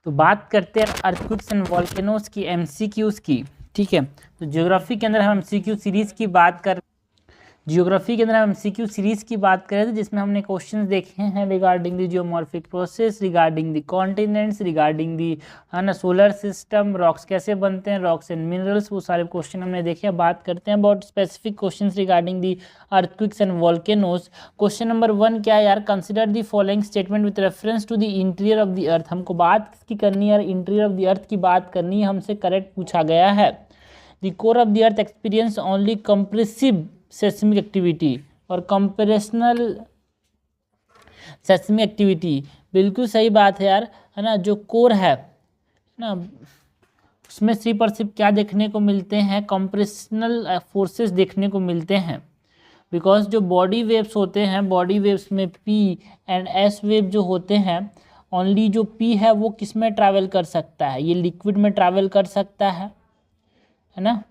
तो बात करते हैं अर्थक्वेक्स एंड वोल्केनोज की, एमसीक्यूज की। ठीक है, तो ज्योग्राफी के अंदर हम एमसीक्यू सीरीज की बात कर जियोग्राफी के अंदर हम एमसीक्यू सीरीज की बात कर रहे थे, जिसमें हमने क्वेश्चंस देखे हैं regarding the geomorphic process, regarding the continents, regarding the है ना सोलर सिस्टम, रॉक्स कैसे बनते हैं, रॉक्स एंड मिनरल्स, वो सारे क्वेश्चन हमने देखे। बात करते हैं about specific questions regarding the earthquakes and volcanoes. Question number 1 क्या है यार, consider the following statement with reference to the interior of the earth. हमको बात की करनी है यार, इंटीरियर ऑफ द अर्थ की बात करनी है, हमसे करेक्ट पूछा गया है। The core of the earth experience only compressive seismic activity और कंप्रेशनल सेस्मिक एक्टिविटी। बिल्कुल सही बात है यार, है ना। जो कोर है ना, उसमें सिर्फ और सिर्फ क्या देखने को मिलते हैं, कंप्रेशनल फोर्सेस देखने को मिलते हैं। बिकॉज जो बॉडी वेव्स होते हैं, बॉडी वेव्स में पी एंड एस वेव जो होते हैं, ओनली जो पी है वो किस में ट्रैवल कर सकता है, ये लिक्विड में ट्रैवल कर सकता है ना।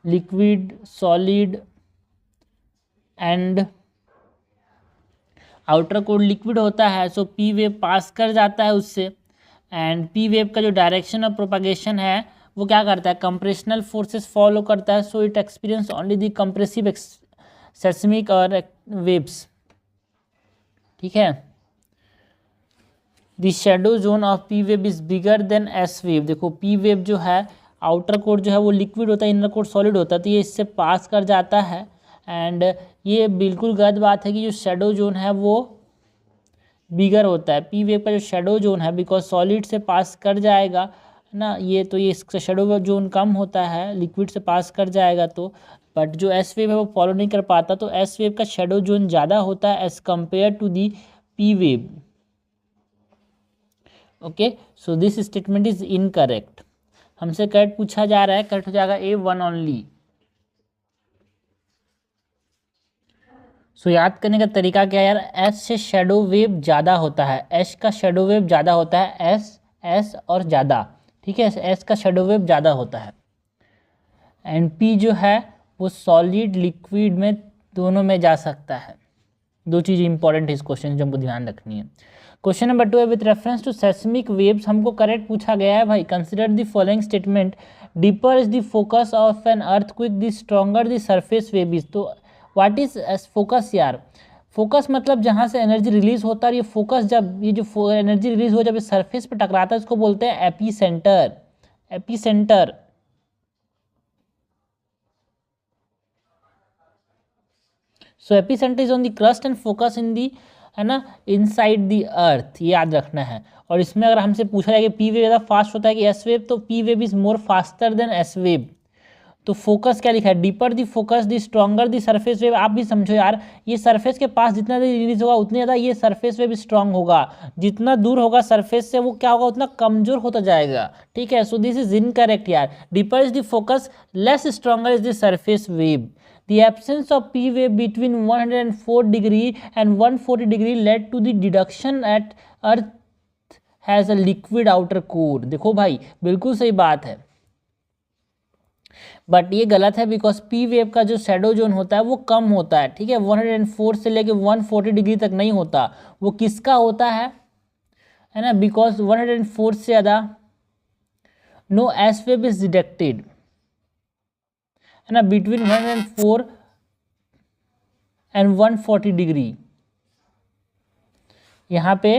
Liquid, solid and outer core liquid होता है, सो पी वेव पास कर जाता है उससे। एंड पी वेव का जो डायरेक्शन ऑफ प्रोपागेशन है वो क्या करता है, कंप्रेशनल फोर्सेस फॉलो करता है। So it experience only the compressive seismic और वेव्स। ठीक है, the shadow zone of P wave is bigger than S wave. देखो पी वेव जो है, आउटर कोर जो है वो लिक्विड होता है, इनर कोर सॉलिड होता है, तो ये इससे पास कर जाता है। एंड ये बिल्कुल गलत बात है कि जो शेडो जोन है वो बिगर होता है। पी वेव का जो शेडो जोन है, बिकॉज सॉलिड से पास कर जाएगा ना, ये तो ये इसका शेडो जोन कम होता है, लिक्विड से पास कर जाएगा तो। बट जो एस वेव है वो फॉलो नहीं कर पाता, तो एस वेव का शेडो जोन ज़्यादा होता है as compare to the P wave. Okay, so this statement is incorrect. हमसे करेक्ट पूछा जा रहा है, करेक्ट हो जाएगा A1 ओनली। सो याद करने का तरीका क्या है यार, एस से शेडो वेव ज़्यादा होता है, एस का शेडो वेव ज़्यादा होता है, एस और ज़्यादा। ठीक है, एस का शेडो वेव ज़्यादा होता है। एंड पी जो है वो सॉलिड लिक्विड में दोनों में जा सकता है। दो चीज़ इंपॉर्टेंट है इस क्वेश्चन जो हमको ध्यान रखनी है। क्वेश्चन नंबर 2 है with reference to seismic waves. हमको करेक्ट पूछा गया है भाई, consider the following statement, deeper is the focus of an earthquake, the stronger the surface wave is. तो व्हाट इज फोकस यार, फोकस मतलब जहाँ से एनर्जी रिलीज होता है, ये फोकस जब ये जो एनर्जी रिलीज हो जब ये सरफेस पे टकराता है, इसको बोलते हैं epicentre. Epicentre, so epicentre is on the crust and focus in the, है ना, इनसाइड द अर्थ, ये याद रखना है। और इसमें अगर हमसे पूछा जाए कि पी वेव ज़्यादा फास्ट होता है कि एस वेव, तो P wave is more faster than S wave. तो फोकस क्या लिखा है, deeper the focus the stronger the surface wave. आप भी समझो यार, ये सरफेस के पास जितना रिलीज होगा उतनी ज़्यादा ये सरफेस वेव स्ट्रांग होगा, जितना दूर होगा सरफेस से वो क्या होगा, उतना कमजोर होता जाएगा। ठीक है, सो दिस इज इनकरेक्ट यार। Deeper is the focus, less stronger is the surface wave. The absence of P wave between 104 degree and 140 degree led to the deduction at Earth has a liquid outer core। देखो भाई बिल्कुल सही बात है, but ये गलत है, because P wave का जो शेडो जोन होता है वो कम होता है। ठीक है, 104 से लेके 140 डिग्री तक नहीं होता, वो किसका होता है ना, बिकॉज 104 से ज़्यादा no S wave is deducted, है ना, बिटवीन 104 एंड 140 डिग्री। यहाँ पे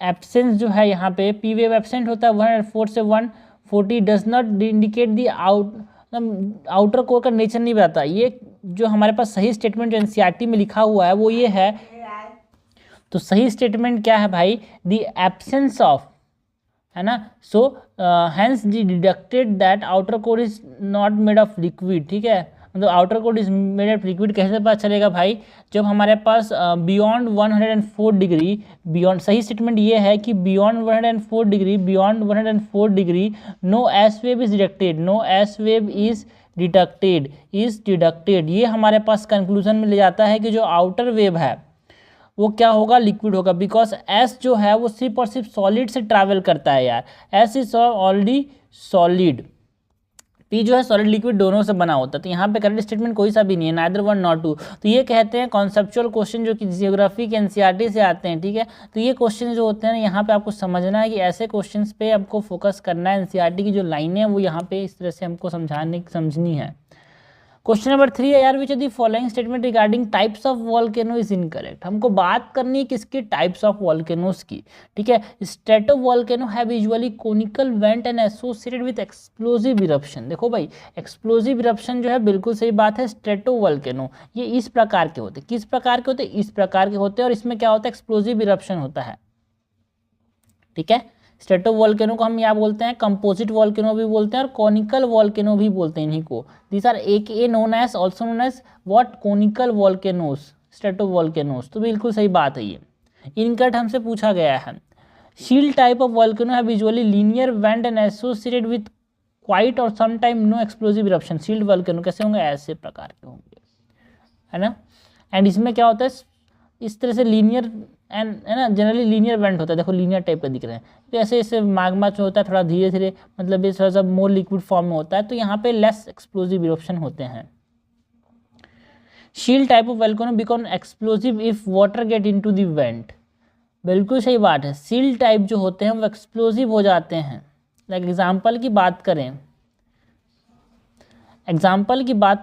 एब्सेंस जो है, यहाँ पे पी वेव एब्सेंट होता है 104 से 140, does not indicate the outer core का नेचर नहीं बताता। ये जो हमारे पास सही स्टेटमेंट जो एनसीईआरटी में लिखा हुआ है वो ये है। तो सही स्टेटमेंट क्या है भाई, दी एब्सेंस ऑफ, है ना, so hence the deducted that outer core is not made of liquid. ठीक है, मतलब outer core is made of liquid कैसे पता चलेगा भाई, जब हमारे पास बियॉन्ड 104 डिग्री, बियॉन्ड, सही स्टेटमेंट ये है कि beyond 104 degree, beyond 104 degree no S wave is deducted, no S wave is deducted. ये हमारे पास कंक्लूजन में ले जाता है कि जो आउटर वेव है वो क्या होगा, लिक्विड होगा, बिकॉज एस जो है वो सिर्फ और सिर्फ सॉलिड से ट्रैवल करता है यार, S is already solid. P जो है सॉलिड लिक्विड दोनों से बना होता है, तो यहाँ पे करेक्ट स्टेटमेंट कोई सा भी नहीं है, नाइदर वन नॉट टू। तो ये कहते हैं कॉन्सेप्चुअल क्वेश्चन जो कि जियोग्राफी के एनसीईआरटी से आते हैं, ठीक है। तो ये क्वेश्चन जो होते हैं ना, यहाँ पे आपको समझना है कि ऐसे क्वेश्चन पे आपको फोकस करना है, एनसीईआरटी की जो लाइनें हैं वो यहाँ पे इस तरह से हमको समझनी है। क्वेश्चन नंबर 3 है यार, विच of the following statement regarding types of volcano is incorrect. हमको बात करनी है किसकी, टाइप्स ऑफ वॉल्केनोस की, ठीक है। Stratovolcano have usually conical vent and associated with explosive eruption. देखो भाई, एक्सप्लोसिव इरप्शन जो है बिल्कुल सही बात है, स्ट्रेटोवॉल्केनो ये इस प्रकार के होते हैं। किस प्रकार के होते हैं, इस प्रकार के होते हैं, और इसमें क्या होता है, एक्सप्लोसिव इरप्शन होता है, ठीक है। स्ट्रेटोवॉल्केनो को हम क्या बोलते हैं, कंपोजिट वॉल्केनो भी बोलते हैं और कॉनिकल वॉल्केनो भी बोलते हैं इन्हीं को। These are AKA known as, also known as what, conical volcanoes, stratovolcanoes. तो बिल्कुल सही बात है ये, इनकरेक्ट हमसे पूछा गया है। शील्ड टाइप ऑफ वॉल्केनो है visually linear vent and associated with quite और some time no explosive eruption. Shield volcano कैसे होंगे, ऐसे प्रकार के होंगे, है ना। एंड इसमें क्या होता है, इस तरह से लीनियर एंड, है ना, जनरली लीनियर वेंट होता है, देखो लीनियर टाइप का दिख रहे हैं। तो ऐसे ऐसे माग्मा जो होता है थोड़ा धीरे धीरे, मतलब ये थोड़ा सा मोर लिक्विड फॉर्म में होता है, तो यहाँ पे लेस एक्सप्लोसिव इरप्शन होते हैं। Shield type of volcano become explosive if water get into the went. बिल्कुल सही बात है, शील्ड टाइप जो होते हैं वो एक्सप्लोसिव हो जाते हैं। लाइक एग्जाम्पल की बात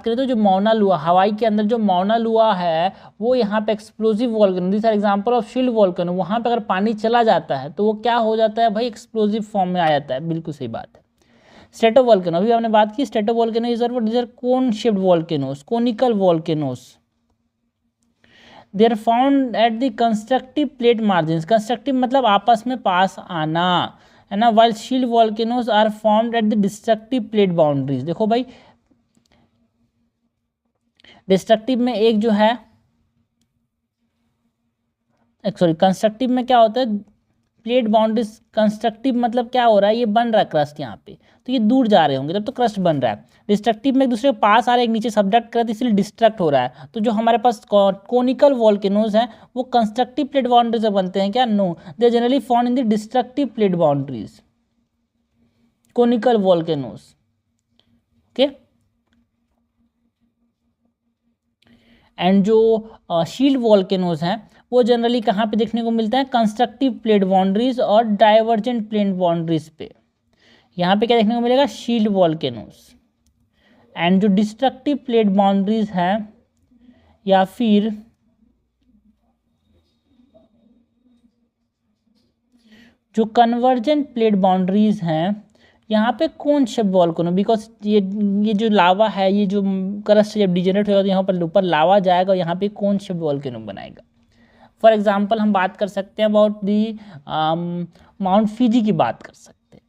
करें, तो जो मौना लुआ, हवाई के अंदर जो मौना लुआ है वो यहाँ पे explosive volcano, this are example of shield volcano. वहाँ पे अगर पानी चला जाता है तो वो क्या हो जाता है भाई, एक्सप्लोसिव फॉर्म में आ जाता है। बिल्कुल सही बात है। स्ट्रेटोवॉल्केनो, अभी हमने बात की, stratovolcano is cone shaped volcanoes, conical volcanoes. They are found at the constructive plate margin. Constructive मतलब आपस में पास आना, है ना। While shield volcanoes are formed at the destructive plate boundaries. देखो भाई, डिस्ट्रक्टिव में एक जो है, सॉरी, कंस्ट्रक्टिव में क्या होता है, प्लेट बाउंड्रीज। कंस्ट्रक्टिव मतलब क्या हो रहा है, ये बन रहा है क्रस्ट यहाँ पे, तो ये दूर जा रहे होंगे तब तो क्रस्ट बन रहा है। डिस्ट्रक्टिव में एक दूसरे के पास आ रहे हैं, एक नीचे सब्डक्ट कर रहे हैं, इसलिए डिस्ट्रक्ट हो रहा है। तो जो हमारे पास कोनिकल वॉल्केनोज हैं वो कंस्ट्रक्टिव प्लेट बाउंड्रीज से बनते हैं क्या, no, they generally found in the destructive plate boundaries, conical volcanoes, okay. And जो शील्ड वॉल्केनोज हैं वो जनरली कहाँ पे देखने को मिलता है, कंस्ट्रक्टिव प्लेट बाउंड्रीज और डाइवर्जेंट प्लेट बाउंड्रीज पे। यहाँ पे क्या देखने को मिलेगा, शील्ड वॉल्केनोज। एंड जो डिस्ट्रक्टिव प्लेट बाउंड्रीज हैं या फिर जो कन्वर्जेंट प्लेट बाउंड्रीज हैं, यहाँ पे कौन शेप वॉल्केनो, बिकॉज ये जो लावा है, ये जो क्रस्ट जब डिजेनरेट होगा तो यहाँ पर ऊपर लावा जाएगा और यहाँ पे कौन शेप वॉल्केनो बनाएगा। फॉर एग्जांपल हम बात कर सकते हैं अबाउट दी माउंट फिजी की बात कर सकते हैं,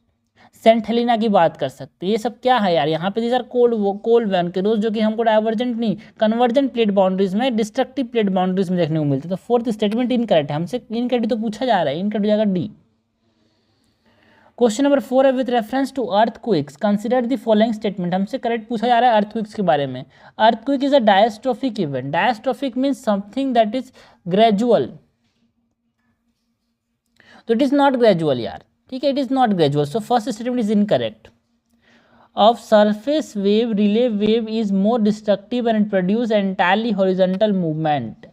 सेंट हेलेना की बात कर सकते हैं। ये सब क्या है यार, यहाँ पे दीज आर कोल्ड वॉल्केनोज जो कि हमको डाइवर्जेंट नहीं, कन्वर्जेंट प्लेट बाउंड्रीज में, डिस्ट्रक्टिव प्लेट बाउंड्रीज में देखने को मिलते हैं। तो फोर्थ स्टेटमेंट इनकरेक्ट है, हमसे इनकरेक्ट तो पूछा जा रहा है, इनकरेक्ट हो जाएगा डी। क्वेश्चन नंबर 4 है, with reference to earthquakes consider the following statement. हमसे करेक्ट पूछा जा रहा है अर्थक्वेक्स के बारे में। Earthquake is a diastrophic event. Diastrophic means something that is gradual, तो इट इज नॉट ग्रेजुअल यार, ठीक है, it is not gradual. So first statement is incorrect. Of surface wave, Rayleigh wave is more destructive and produce entirely horizontal movement.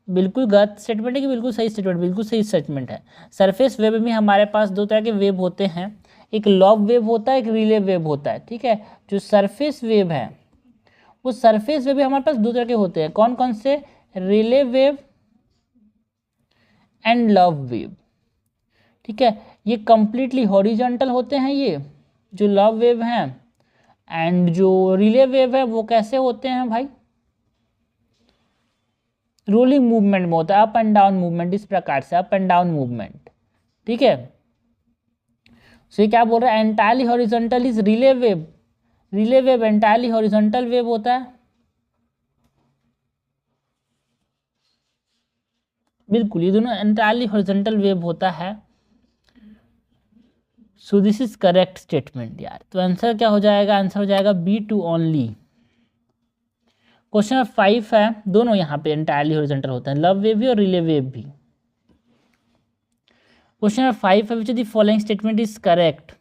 बिल्कुल गलत statement है कि बिल्कुल सही स्टेटमेंट, बिल्कुल सही स्टेटमेंट है। सरफेस वेव में हमारे पास दो तरह के वेव होते हैं, एक लॉब वेव होता है, एक रिले वेव होता है, ठीक है। जो सरफेस वेव है वो सरफेस वेव हमारे पास दो तरह के होते हैं, कौन कौन से, relay wave and lobe wave, ठीक है। ये कंप्लीटली हॉरिजॉन्टल होते हैं ये जो लॉब वेव हैं, एंड जो रिले वेव है वो कैसे होते हैं भाई, रोलिंग मूवमेंट में होता है, अप एंड डाउन मूवमेंट, इस प्रकार से अप एंड डाउन मूवमेंट, ठीक है। सो ये क्या बोल रहा है, entirely horizontal is relay wave, Rayleigh wave entirely horizontal wave होता है, बिल्कुल ये दोनों एंटायरली हॉरिजॉन्टल वेव होता है। So this is correct statement यार। तो आंसर क्या हो जाएगा, आंसर हो जाएगा B2 ओनली। क्वेश्चन नंबर 5 है, दोनों यहाँ पे एंटायरली हॉरिजॉन्टल होते हैं, लव वेव भी और रिले वेव भी। क्वेश्चन नंबर 5 है, विच of the following statement is correct.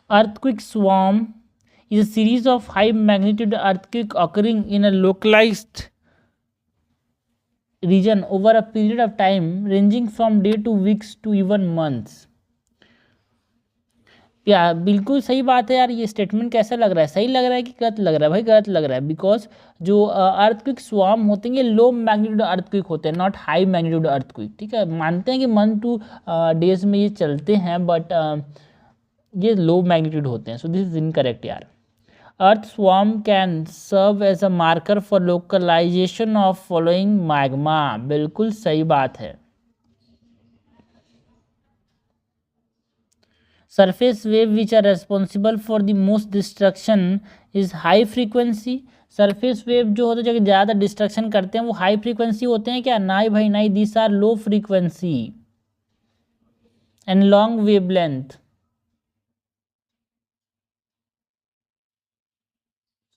earthquake swarm is a series of high magnitude earthquake occurring in a localized region over a period of time ranging from day to weeks to even months. या बिल्कुल सही बात है यार। ये statement कैसा लग रहा है, सही लग रहा है कि गलत लग रहा है? भाई गलत लग रहा है, बिकॉज जो अर्थक्विक स्वार्म होते हैं ये लो मैग्नीट्यूड अर्थक्विक होते हैं, नॉट हाई मैग्नीट्यूड अर्थक्विक। ठीक है, मानते हैं कि 1-2 डेज में ये चलते हैं, बट ये लो मैग्नीट्यूड होते हैं। सो दिस इज इनकरेक्ट यार। Earth swarm can serve as a marker for localization of following magma. बिल्कुल सही बात है। Surface wave which are responsible for the most destruction is high frequency. Surface wave जो होते हैं जो ज़्यादा डिस्ट्रक्शन करते हैं वो हाई फ्रीक्वेंसी होते हैं क्या? नहीं भाई नहीं, this are low frequency and long wavelength.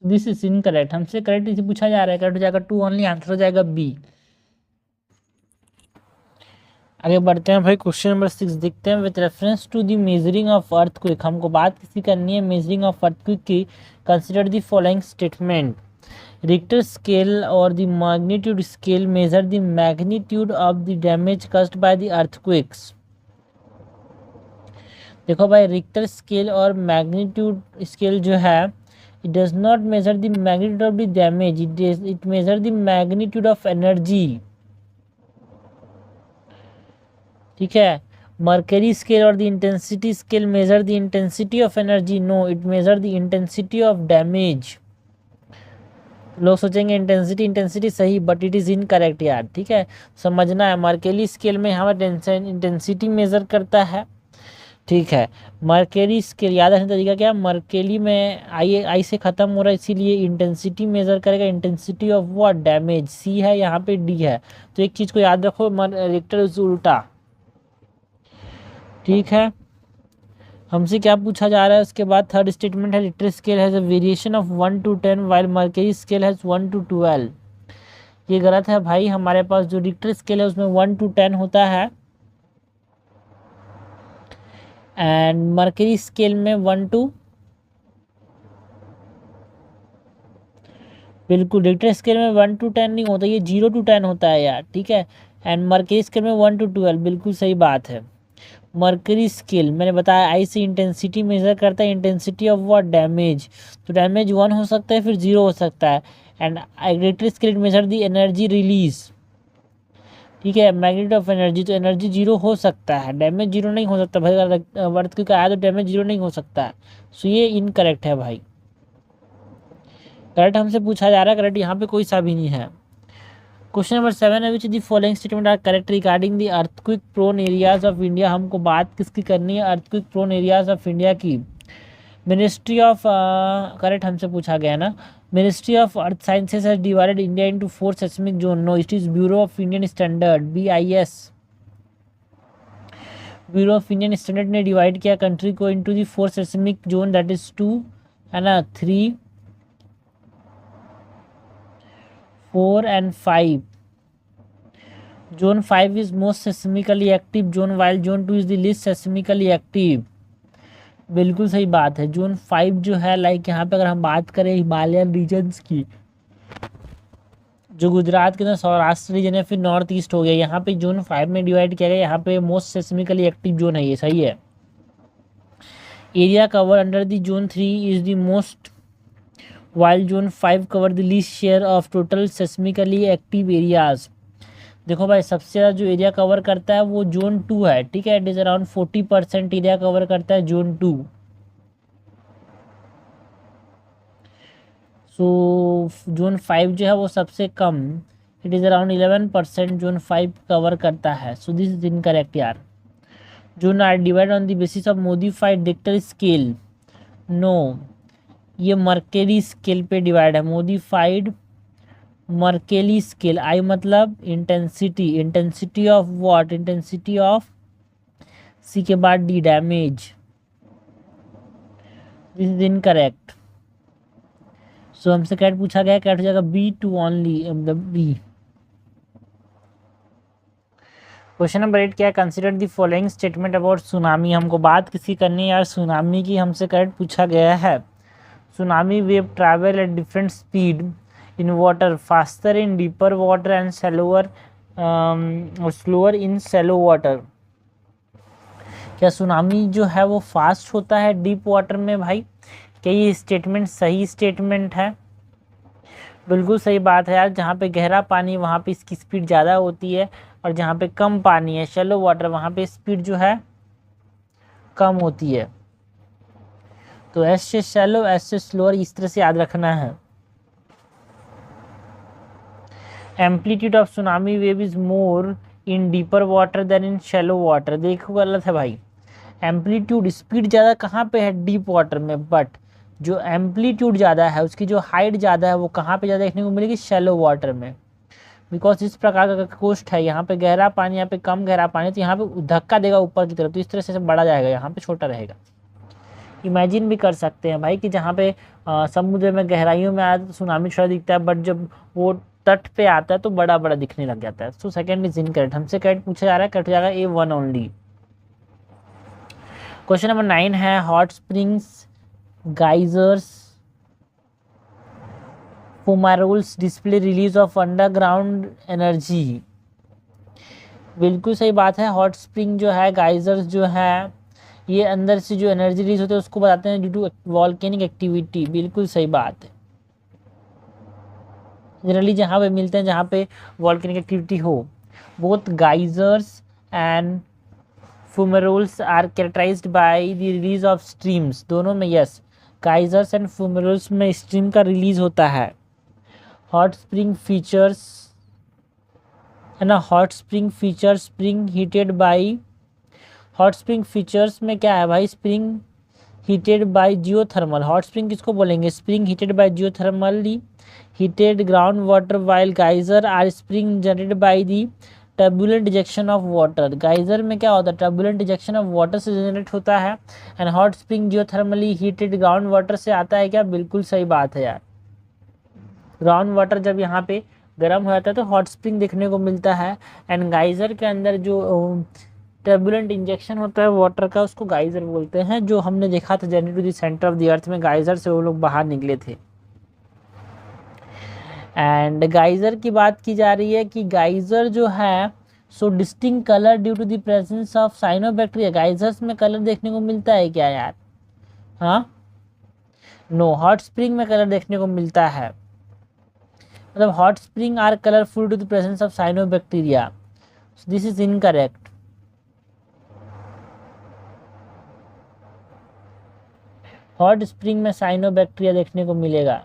This is incorrect. हमसे करेक्ट इसे पूछा जा रहा है, करेक्ट हो जाएगा 2 ओनली, आंसर हो जाएगा बी। आगे बढ़ते हैं भाई, क्वेश्चन नंबर 6 देखते हैं। With reference to the measuring of earthquake, हमको बात किसी करनी है मेजरिंग ऑफ अर्थक्विक की। Consider the following statement. Richter scale और the magnitude scale measure the magnitude of the damage caused by the earthquakes. देखो भाई, रिक्टर स्केल और मैग्नीट्यूड स्केल जो है, it does not measure the magnitude of the damage, it measure the magnitude of energy. ठीक है, Mercalli scale और the intensity scale measure the intensity of energy. No, it measure the intensity of damage. लोग सोचेंगे intensity intensity सही, but it is incorrect यार। ठीक है, समझना है। मर्करी स्केल में हमारा इंटेंसिटी मेजर करता है। ठीक है, मर्करी स्केल याद रखने तरीका क्या, मर्करी में आई से ख़त्म हो रहा है, इसीलिए इंटेंसिटी मेजर करेगा। Intensity of what? डैमेज। सी है, यहाँ पे डी है। तो एक चीज़ को याद रखो, रिक्टर उल्टा। ठीक है, हमसे क्या पूछा जा रहा है उसके बाद? थर्ड स्टेटमेंट है, Richter scale has a variation of 1 to 10 while mercury scale has 1 to 12। ये गलत है भाई। हमारे पास जो रिक्टर स्केल है उसमें 1 to 10 होता है, एंड मर्करी स्केल में 1 to, बिल्कुल रिक्टर स्केल में 1 to 10 नहीं होता, ये 0 to 10 होता है यार। ठीक है, एंड मर्करी स्केल में 1 to 12। बिल्कुल सही बात है। मर्करी स्केल मैंने बताया आई से इंटेंसिटी मेजर करता है, इंटेंसिटी ऑफ व्हाट? डैमेज। तो डैमेज 1 हो सकता है, फिर 0 हो सकता है। And Richter scale measure the energy release. ठीक है, मैग्नीट्यूड ऑफ एनर्जी, तो एनर्जी 0 हो सकता है, डैमेज 0 नहीं हो सकता भाई। अगर अर्थ का आया तो डैमेज 0 नहीं हो सकता है। सो ये इनकरेक्ट है भाई। करेक्ट हमसे पूछा जा रहा है, करेक्ट यहाँ पे कोई सा भी नहीं है। क्वेश्चन नंबर 7 है, which the following statement are correct regarding the earthquake prone areas of India. हमको बात किसकी करनी है? Earthquake prone areas of India की। मिनिस्ट्री ऑफ करेक्ट हमसे पूछा गया ना। Ministry of earth sciences has divided India into 4 seismic zone. No, it is bureau of Indian standard, BIS। Bureau of Indian standard ने डिवाइड किया country को into the 4 seismic zone, that is 2 है ना, 3, 4 and 5. Zone 5 is most seismically active zone, while Zone 2 is the least seismically active. बिल्कुल सही बात है। Zone 5 जो है, लाइक यहाँ पे अगर हम बात करें हिमालयन रीजन्स की, जो गुजरात के अंदर सौराष्ट्र रीजन है, फिर नॉर्थ ईस्ट हो गया, यहाँ पे जोन 5 में डिवाइड किया गया। यहाँ पे मोस्ट सेस्मिकली एक्टिव जोन है, ये सही है। Area cover under the zone 3 is the most, while Zone 5 cover the least share of total seismically active areas। देखो भाई, सबसे ज़्यादा जो एरिया कवर करता है वो जोन 2 है। ठीक है, it is around 40% area cover करता है जोन 2। सो जोन 5 जो है वो सबसे कम, it is around 11% zone 5 cover करता है। सो दिस इज इनकरेक्ट यार। Zone are divide on the basis of modified Richter scale. No, ये मर्करी स्केल पे डिवाइड है, मोडिफाइड मर्केली स्केल। आई मतलब intensity, intensity of what? Intensity of, C के बाद D, damage. This is incorrect. So हमसे कैट पूछा गया, कैट हो जाएगा B2 ओनली, मतलब बी। क्वेश्चन नंबर 8 क्या है, consider the following statement about tsunami. हमको बात किसी करनी है यार सुनामी की, हमसे करेक्ट पूछा गया है। Tsunami wave travel at different speed in water, faster in deeper water and slower in shallow water. क्या सुनामी जो है वो फास्ट होता है डीप वाटर में भाई? क्या ये स्टेटमेंट सही स्टेटमेंट है? बिल्कुल सही बात है यार, जहाँ पे गहरा पानी वहाँ पे इसकी स्पीड ज़्यादा होती है, और जहाँ पे कम पानी है शैलो वाटर वहाँ पे स्पीड जो है कम होती है। तो एस से शैलो, एस से स्लोअर, इस तरह से याद रखना है। Amplitude of tsunami wave is more in deeper water than in shallow water. देखो गलत है भाई, एम्पलीट्यूड स्पीड ज़्यादा कहाँ पे है? डीप वाटर में, बट जो एम्पलीट्यूड ज़्यादा है उसकी जो हाइट ज़्यादा है वो कहाँ पे ज़्यादा देखने को मिलेगी? शैलो वाटर में। बिकॉज इस प्रकार का कोस्ट है, यहाँ पे गहरा पानी, यहाँ पे कम गहरा पानी, तो यहाँ पे धक्का देगा ऊपर की तरफ, तो इस तरह से बड़ा जाएगा, यहाँ पे छोटा रहेगा। इमेजिन भी कर सकते हैं भाई कि जहाँ पे समुद्र में गहराइयों में आया तो सुनामी छोटा दिखता है, बट जब वो तट पे आता है तो बड़ा बड़ा दिखने लग जाता है। सो सेकंड इज इनकरेक्ट, हमसे करेक्ट पूछा जा रहा है, कट जाएगा A1 ओनली। क्वेश्चन नंबर 9 है, hot springs, geysers, fumaroles display release of underground energy. बिल्कुल सही बात है, हॉट स्प्रिंग जो है, गाइजर्स जो है, ये अंदर से जो एनर्जी रिलीज होती है उसको बताते हैं ड्यू टू वॉल्केनिक एक्टिविटी। बिल्कुल सही बात है, जनरली जहाँ पे मिलते हैं जहाँ पे वॉल्केनिक एक्टिविटी हो। Both geysers and fumaroles are characterized by the release of streams. दोनों में यस, गाइजर्स एंड फुमेरोल्स में स्ट्रीम का रिलीज होता है। हॉट स्प्रिंग फीचर्स है ना, hot spring feature spring heated by, hot spring features में क्या है भाई? Spring heated by geothermal. Hot spring किसको बोलेंगे? Spring heated by geothermally heated ground water, while geyser are spring generated by the turbulent ejection of water. Geyser में क्या होता है? टर्बुलेंट इजेक्शन ऑफ वाटर से जनरेट होता है, and hot spring geothermally heated ground water से आता है। क्या? बिल्कुल सही बात है यार, ग्राउंड वाटर जब यहाँ पे गर्म हो जाता है तो हॉट स्प्रिंग देखने को मिलता है, एंड गाइजर के अंदर जो टर्बुलेंट इंजेक्शन होता है वाटर का उसको गाइजर बोलते हैं, जो हमने देखा था journey to the centre of the earth में गाइजर से वो लोग बाहर निकले थे। एंड गाइजर की बात की जा रही है कि गाइजर जो है so distinct colour due to the presence of cyanobacteria. Geysers में कलर देखने को मिलता है क्या यार? हाँ, नो, हॉट स्प्रिंग में कलर देखने को मिलता है, मतलब hot spring are colourful to the presence of cyanobacteria. This is incorrect. Hot spring में साइनोबैक्टीरिया देखने को मिलेगा।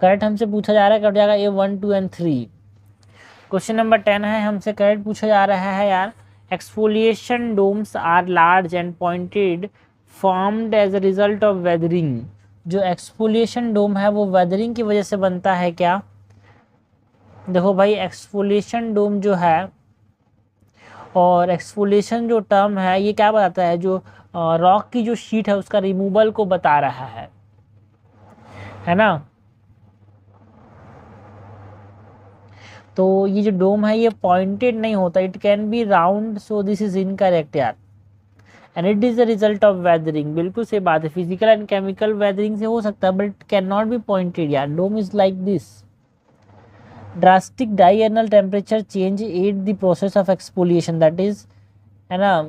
करेक्ट हमसे पूछा जा रहा है, कट जाएगा A1, 2 एंड 3। क्वेश्चन नंबर 10 है, हमसे करेक्ट पूछा जा रहा है यार, exfoliation domes are large and pointed formed as a result of weathering. जो एक्सफोलिएशन डोम है वो वेदरिंग की वजह से बनता है क्या? देखो भाई, एक्सफोलिएशन डोम जो है और एक्सफोलिएशन जो टर्म है ये क्या बताता है? जो रॉक की जो शीट है उसका रिमूवल को बता रहा है ना। तो ये जो डोम है ये पॉइंटेड नहीं होता, it can be round, so this is incorrect यार, and it is the result of weathering. बिल्कुल सही बात है, फिजिकल एंड केमिकल वेदरिंग से हो सकता है but it can not be pointed यार। Dome is like this. Drastic diurnal temperature change aid the process of exfoliation, that is है ना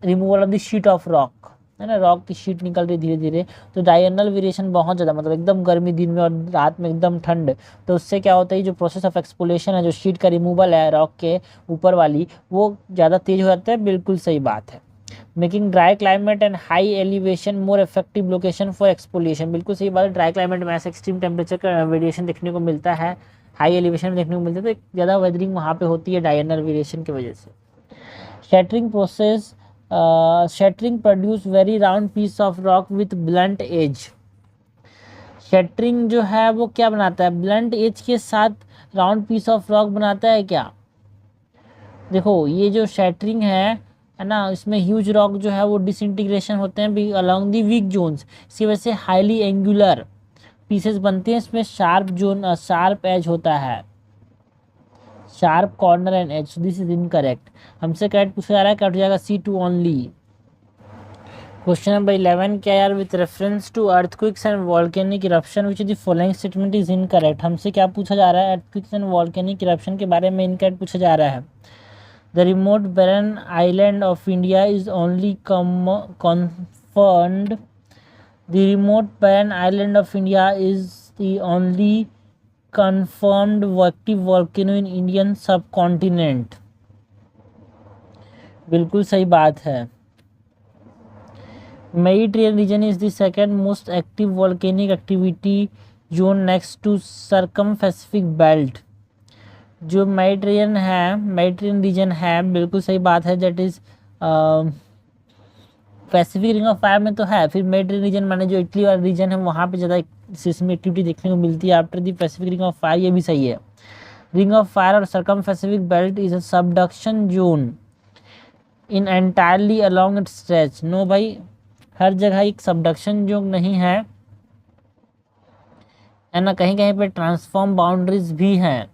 removal of the sheet of rock, है ना, rock की शीट निकल रही धीरे धीरे, तो डायर्नल वेरिएशन बहुत ज़्यादा, मतलब एकदम गर्मी दिन में और रात में एकदम ठंड, तो उससे क्या होता है जो प्रोसेस ऑफ एक्सफोलिएशन है, जो शीट का रिमूवल है रॉक के ऊपर वाली, वो ज़्यादा तेज हो जाता है। बिल्कुल सही बात है। Making dry climate and high elevation more effective location for exfoliation. बिल्कुल सही बात है, ड्राई क्लाइमेट में ऐसा एक्सट्रीम टेम्परेचर का वेरिएशन देखने को मिलता है, हाई एलिवेशन में देखने को मिलता है, तो ज़्यादा वेदरिंग वहाँ पे होती है डायर्नल वेरिएशन की वजह से। Shattering process, shattering produce very round piece of rock with blunt edge. Shattering जो है वो क्या बनाता है? ब्लंट एज के साथ राउंड पीस ऑफ रॉक बनाता है क्या? देखो ये जो शैटरिंग है ना, इसमें ह्यूज रॉक जो है वो डिसइंटीग्रेशन होते हैं अलोंग दी वीक जोन्स, इसी वजह से हाईली एंगुलर पीसेस बनते हैं, इसमें शार्प जोन शार्प एज होता है, sharp corner and edge, this is incorrect. हमसे करेक्ट पूछा जा रहा है, कट हो जाएगा C2 ओनली। क्वेश्चन नंबर 11 क्या यार, with reference to earthquakes and volcanic eruption which the following statement is incorrect. हमसे क्या पूछा जा रहा है, अर्थक्वेक्स एंड वॉल्केनिक इरप्शन के बारे में इनकरेक्ट पूछा जा रहा है। The remote Barren island of India is only confirmed, the remote Barren island of India is the only confirmed active volcano in Indian subcontinent। बिल्कुल सही बात है। Mediterranean region is the second most active volcanic activity zone next to circum Pacific belt. जो Mediterranean region है, बिल्कुल सही बात है, that is Pacific ring of fire में तो है, फिर मेडिटेरियन रीजन माने जो इटली वाला रीजन है वहाँ पे ज़्यादा सिस्मिक एक्टिविटी देखने को मिलती है after the Pacific ring of fire, ये भी सही है। रिंग ऑफ फायर और circum Pacific belt is a subduction zone in entirely along its stretch. No भाई, हर जगह एक सबडक्शन जोन नहीं है ना, कहीं कहीं पे ट्रांसफॉर्म बाउंड्रीज भी हैं,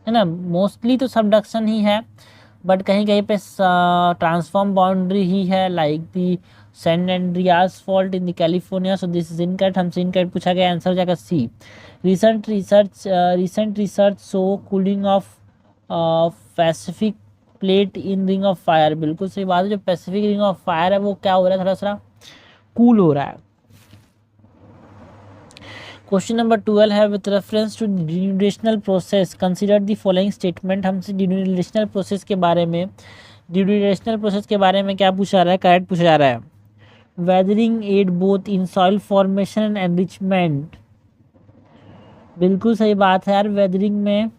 है ना। मोस्टली तो सबडक्शन ही है, बट कहीं कहीं पे ट्रांसफॉर्म बाउंड्री ही है, like the San Andreas fault in the California. So this is incorrect, हमसे इनकरेक्ट पूछा गया, आंसर हो जाएगा C. Recent research so cooling of Pacific plate in ring of fire. बिल्कुल सही बात है, जो पैसिफिक रिंग ऑफ फायर है वो क्या हो रहा है, थोड़ा सा कूल हो रहा है। क्वेश्चन नंबर 12 है, with reference to denudational process consider the following statement. हमसे डिन्यूरेशनल प्रोसेस के बारे में क्या पूछा जा रहा है, करेक्ट पूछा जा रहा है। Weathering aids both in soil formation and enrichment. बिल्कुल सही बात है यार, वेदरिंग में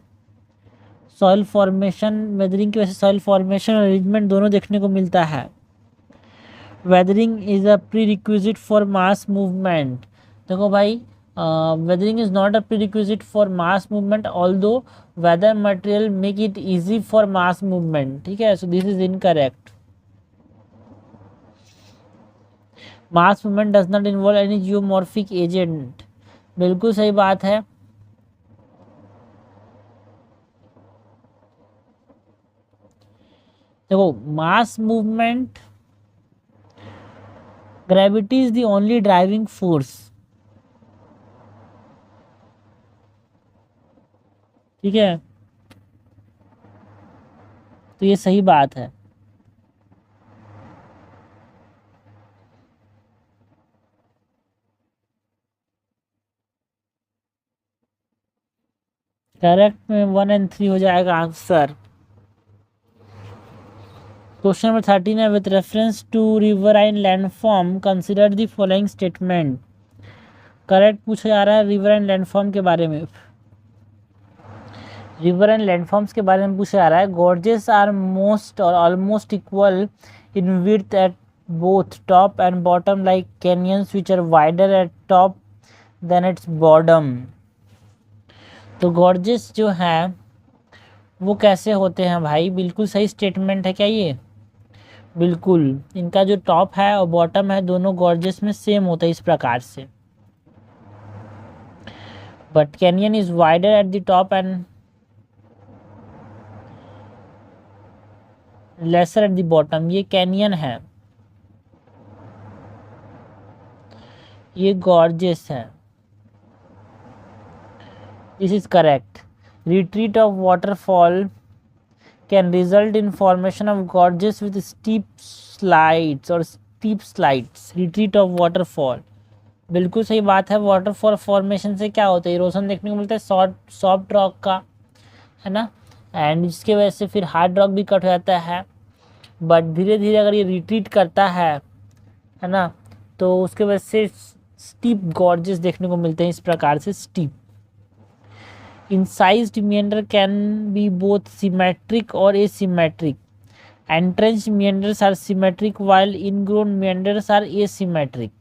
सॉइल फॉर्मेशन, वेदरिंग की वजह से सॉइल फॉर्मेशन और एनरिचमेंट दोनों देखने को मिलता है। Weathering is a pre requisite for mass movement. देखो भाई, weathering is not a prerequisite for mass movement, although weather material make it easy for mass movement। ठीक है, so this is incorrect। mass movement does not involve any geomorphic agent। बिल्कुल सही बात है। देखो, mass movement, gravity is the only driving force। ठीक है, तो ये सही बात है। करेक्ट में 1 और 3 हो जाएगा आंसर। क्वेश्चन नंबर 13 है, with reference to riverine landform consider the following statement. Correct पूछा जा रहा है रिवराइन लैंडफॉर्म के बारे में। रिवर एंड लैंडफॉर्म्स के बारे में पूछा जा रहा है। Gorges are most or almost equal in width at both top and bottom, like canyons which are wider at top than its bottom. तो गॉर्जेस जो है वो कैसे होते हैं भाई, बिल्कुल सही स्टेटमेंट है क्या ये। बिल्कुल, इनका जो टॉप है और बॉटम है दोनों गॉर्जेस में सेम होता है इस प्रकार से, but canyon is wider at the top and lesser at the bottom. ये कैनियन है, ये गॉर्जेस है। This is correct. Retreat of waterfall can result in formation of gorges with steep slides और steep slides. Retreat of waterfall, बिल्कुल सही बात है। Waterfall formation से क्या होता है, इरोजन देखने को मिलता है सॉफ्ट रॉक का, है ना, एंड इसके वजह से फिर हार्ड रॉक भी कट हो जाता है। बट धीरे धीरे अगर ये रिट्रीट करता है ना, तो उसके वजह से स्टीप गॉर्जेस देखने को मिलते हैं इस प्रकार से, steep. Incised meander can be both symmetric और asymmetric. Entrench meanders are symmetric while ingrown meanders are asymmetric.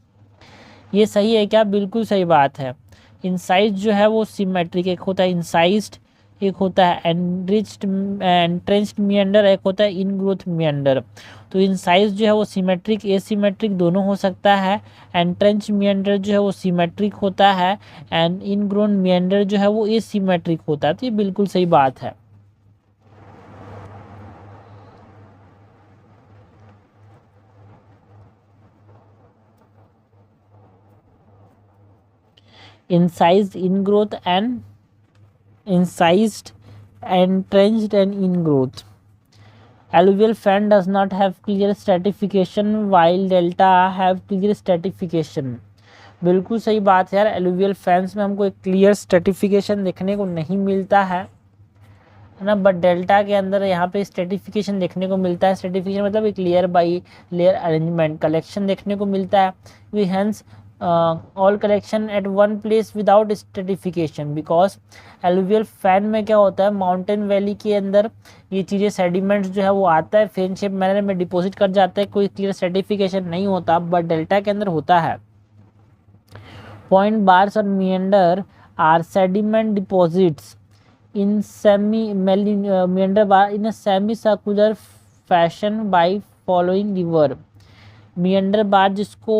ये सही है क्या, बिल्कुल सही बात है। इंसाइज जो है वो सिमेट्रिक, एक होता है इंसाइज्ड एक होता है एंट्रेंच्ड मियंडर, एक होता है इनग्रोथ मियंडर। तो इन साइज जो है वो सिमेट्रिक एसिमेट्रिक दोनों हो सकता है। एंट्रेंच मियंडर जो है वो सिमेट्रिक होता है एंड इनग्रोन मियंडर जो है वो एसिमेट्रिक होता है। तो ये बिल्कुल सही बात है। incised ingrowth and incised, entrenched and ingrowth. Alluvial fan does not have clear stratification while delta have clear stratification. बिल्कुल सही बात है यार, एलुवियल फैंस में हमको एक क्लियर स्ट्रेटिफिकेशन देखने को नहीं मिलता है ना, बट डेल्टा के अंदर यहाँ पे स्ट्रेटिफिकेशन देखने को मिलता है। स्ट्रेटिफिकेशन मतलब एक layer by layer arrangement collection देखने को मिलता है। We hence all collection at one place without stratification, because alluvial fan में क्या होता है, माउंटेन वैली के अंदर ये चीज़ें सेडिमेंट्स जो है वो आता है फेन शेप मैनर में डिपॉजिट कर जाता है, कोई क्लियर स्ट्रेटिफिकेशन नहीं होता, बट डेल्टा के अंदर होता है। पॉइंट बार्स और meander are sediment deposits in meander bar in a semicircular fashion by following river। meander bar जिसको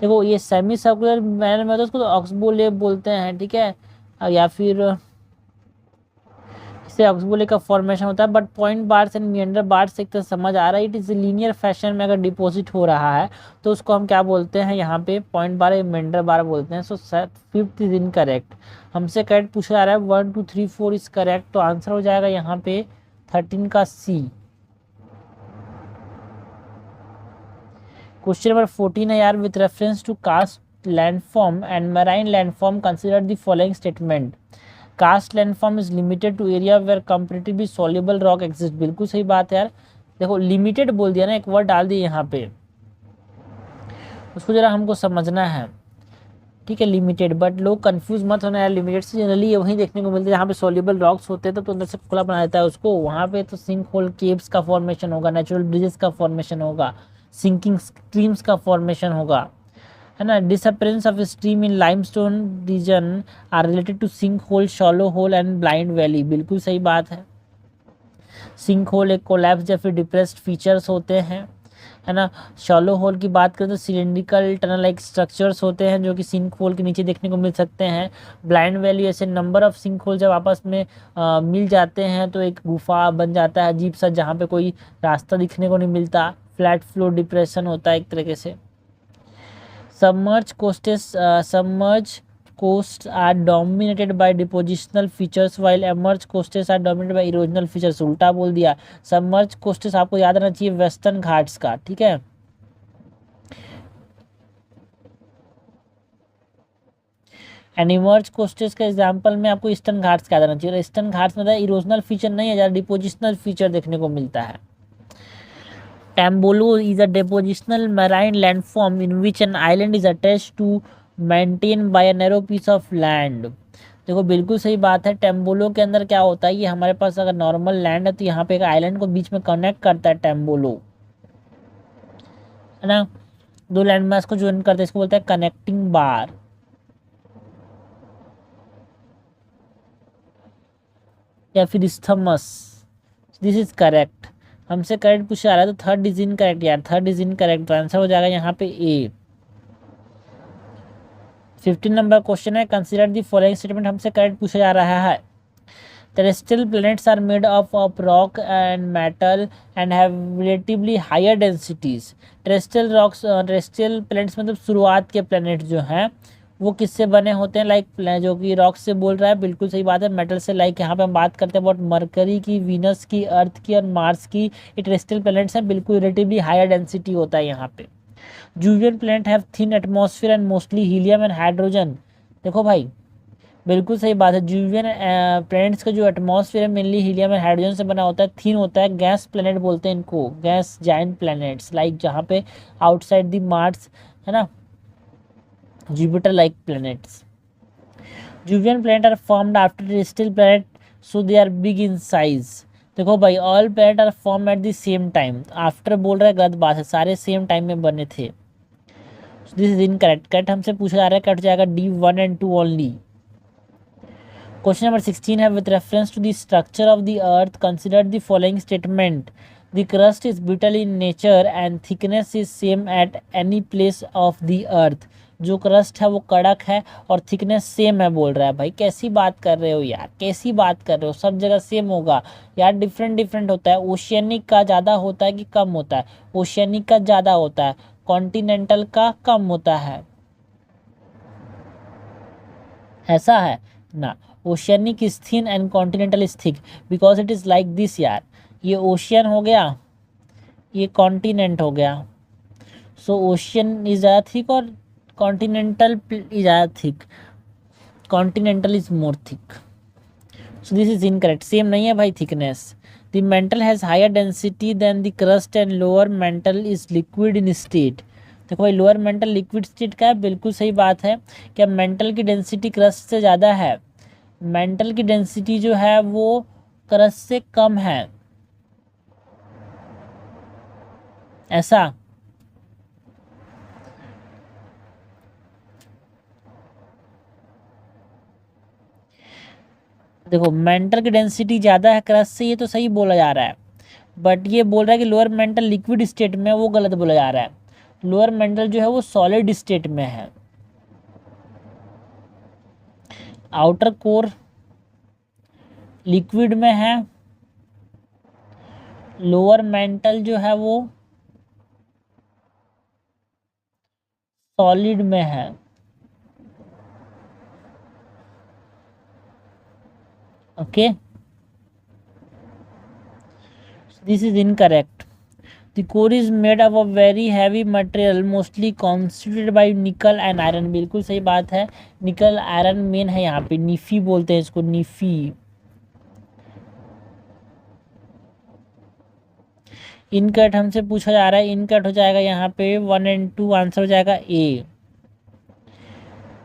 देखो ये सेमी सर्कुलर मैनर में होता है उसको तो ऑक्सबोले बोलते हैं, ठीक है, या फिर इससे ऑक्सबोले का फॉर्मेशन होता है। But point bars and meander bars एक तरह समझ आ रहा है, इट इज लीनियर फैशन में अगर डिपॉजिट हो रहा है तो उसको हम क्या बोलते हैं, यहाँ पे पॉइंट बार या मियंडर बार बोलते हैं। सो फिफ्थ इज इनकरेक्ट, हमसे करेक्ट पूछा जा रहा है 1 2 3 4 इज करेक्ट, तो आंसर हो जाएगा यहाँ पे 13 का सी। क्वेश्चन नंबर 14 है यार, with reference to karst landform and marine landform consider the following statement. Karst landform is limited to area where comparatively soluble rock exist. बिल्कुल सही बात है यार, देखो लिमिटेड बोल दिया ना, एक वर्ड डाल दिए यहाँ पे, उसको जरा हमको समझना है, ठीक है, लिमिटेड। बट लोग कंफ्यूज मत होना यार, लिमिटेड से जनरली ये वहीं देखने को मिलता है जहाँ पे सॉल्युबल रॉक्स होते हैं तो अंदर से खुला बना देता है उसको, वहाँ पे तो सिंक होल केव्स का फॉर्मेशन होगा, नेचुरल ब्रिजेस का फॉर्मेशन होगा, सिंकिंग स्ट्रीम्स का फॉर्मेशन होगा, है ना। Disappearance of stream in limestone region are related to sink hole, shallow hole and blind valley. बिल्कुल सही बात है, सिंक होल एक कोलैप्स या फिर डिप्रेस्ड फीचर्स होते हैं, है ना। शॉलो होल की बात करें तो सिलेंड्रिकल टनल लाइक स्ट्रक्चर्स होते हैं जो कि सिंक होल के नीचे देखने को मिल सकते हैं। ब्लाइंड वैली ऐसे नंबर ऑफ सिंक होल जब आपस में मिल जाते हैं तो एक गुफा बन जाता है अजीब सा, जहाँ पे कोई रास्ता दिखने को नहीं मिलता। फ्लैट फ्लो डिप्रेशन होता है एक तरीके से। submerged coasts are dominated by depositional features while emerged coasts are dominated by erosional features। उल्टा बोल दिया, submerged coasts आपको याद रहना चाहिए वेस्टर्न घाट्स का, ठीक है। एंड इमर्ज कोस्टेस के एग्जाम्पल में आपको ईस्टर्न घाट्स का याद रहना चाहिए। ईस्टर्न घाट्स में इरोजनल फीचर नहीं है, ज़्यादा डिपोजिशनल फीचर देखने को मिलता है। Tambolo is a depositional marine landform in which an island is attached to maintained by a narrow piece of land। देखो बिल्कुल सही बात है, टेम्बोलो के अंदर क्या होता है, ये हमारे पास अगर नॉर्मल लैंड है तो यहाँ पे एक आइलैंड को बीच में कनेक्ट करता है टेम्बोलो, है ना। दो लैंड मास को ज्वाइन करते हैं, इसको बोलते हैं कनेक्टिंग बार या फिर इस्थमस। दिस इज करेक्ट, हमसे करेक्ट पूछा जा रहा है तो थर्ड इज इनकरेक्ट यार, थर्ड इज इनकरेक्ट, तो आंसर हो जाएगा यहाँ पे ए। 15 नंबर क्वेश्चन है, कंसीडर द फॉलोइंग स्टेटमेंट, हमसे करेक्ट पूछा जा रहा है। Terrestrial planets are made of rock and metal and have relatively higher densities. Terrestrial planets मतलब शुरुआत के प्लैनेट जो हैं वो किससे बने होते हैं, लाइक जो कि रॉक से बोल रहा है, बिल्कुल सही बात है। मेटल से, लाइक यहाँ पे हम बात करते हैं अबाउट मरकरी की, वीनस की, अर्थ की और मार्स की, ये टेरेस्ट्रियल प्लैनेट्स हैं, बिल्कुल रिलेटिवली हायर डेंसिटी होता है यहाँ पे। Jovian planet have thin atmosphere and mostly helium and hydrogen. देखो भाई बिल्कुल सही बात है, जूवियन प्लैनेट्स का जो एटमॉस्फेयर है मेनली हीलियम एंड हाइड्रोजन से बना होता है, थिन होता है, गैस प्लैनेट बोलते हैं इनको, गैस जाइंट प्लैनेट्स, लाइक जहाँ पे आउटसाइड द मार्स, है ना, Jupiter like planets। Jovian planet are formed after terrestrial planet, so they are big in size। देखो भाई all planet are formed at the same time, after बोल रहा है गलत बात है, सारे सेम टाइम में बने थे। दिस इज इनकरेक्ट, करेक्ट हमसे पूछा जा रहा है, कट जाएगा D 1 and 2 only. Question number 16 है with reference to the structure of the earth, consider the following statement. The crust is brittle in nature and thickness is same at any place of the earth. जो crust है वो कड़क है और thickness same है बोल रहा है। भाई कैसी बात कर रहे हो यार, कैसी बात कर रहे हो, सब जगह सेम होगा यार? डिफरेंट डिफरेंट होता है। ओशियनिक का ज़्यादा होता है कि कम होता है? ओशियनिक का ज़्यादा होता है, कॉन्टिनेंटल का कम होता है, ऐसा है ना? Oceanic is thin and continental is thick because it is like this यार। ये ओशियन हो गया, ये कॉन्टिनेंट हो गया। सो ओशियन इज ज़्यादा थिक और कॉन्टिनेंटल इज ज़्यादा thick, continental is more thick. So this is incorrect, same नहीं है भाई thickness. The mantle has higher density than the crust and lower mantle is liquid in state. देखो भाई lower mental liquid state का है, बिल्कुल सही बात है। क्या मेंटल की डेंसिटी क्रस्ट से ज़्यादा है? मेंटल की डेंसिटी जो है वो क्रस्ट से कम है, ऐसा। देखो मेंटल की डेंसिटी ज़्यादा है क्रस्ट से, ये तो सही बोला जा रहा है, बट ये बोल रहा है कि लोअर मेंटल लिक्विड स्टेट में, वो गलत बोला जा रहा है। लोअर मेंटल जो है वो सॉलिड स्टेट में है। आउटर कोर लिक्विड में है, लोअर मेंटल जो है वो सॉलिड में है। Okay, this is incorrect. The core is made up of very heavy material mostly constituted by nickel and iron। बिल्कुल सही बात है, निकल आयरन मेन है यहाँ पे, निफी बोलते हैं इसको, निफी। इनकट हमसे पूछा जा रहा है, इनकट हो जाएगा यहाँ पे 1 और 2, आंसर हो जाएगा A.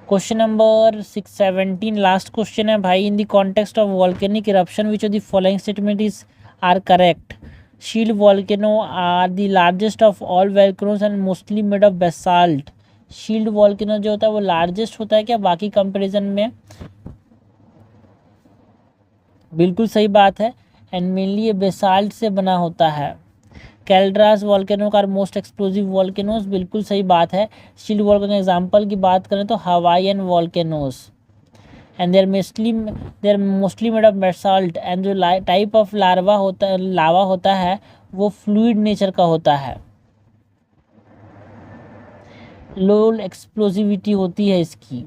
Question number 617 last question है भाई। In the context of volcanic eruption which of the following statement is are correct? Shield volcano are the largest of all volcanoes and mostly made of basalt। Shield volcano जो होता है वो largest होता है क्या बाकी कंपैरिजन में? बिल्कुल सही बात है, एंड मेनली ये बेसाल्ट से बना होता है। कैल्ड्रास वॉल्केनो का मोस्ट एक्सप्लोजिव वॉल्केनोज, बिल्कुल सही बात है। शील्ड वॉल्केनो एग्जांपल की बात करें तो Hawaiian volcanoes, and there mostly made of basalt. And जो टाइप ऑफ लार्वा होता है वो फ्लूइड नेचर का होता है, लो एक्सप्लोजिविटी होती है इसकी।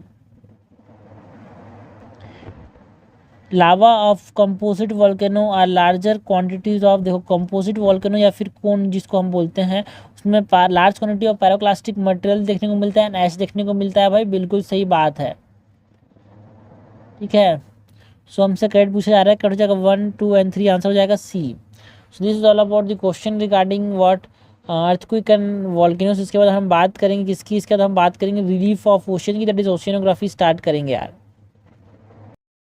Lava of composite volcano are larger quantities of, देखो कंपोजिट वॉल्केनो या फिर कोन जिसको हम बोलते हैं, उसमें large quantity of pyroclastic material देखने को मिलता है एंड ऐश देखने को मिलता है। भाई बिल्कुल सही बात है, ठीक है। सो हमसे करेक्ट पूछा जा रहा है, करेक्ट हो जाएगा 1, 2 एंड 3, आंसर हो जाएगा C. So this is all about the question regarding what earthquake and volcanoes. इसके बाद हम बात करेंगे किसकी, इसके बाद हम बात करेंगे रिलीफ ऑफ ओशन की, दैट इज ओशियनोग्राफी स्टार्ट करेंगे यार।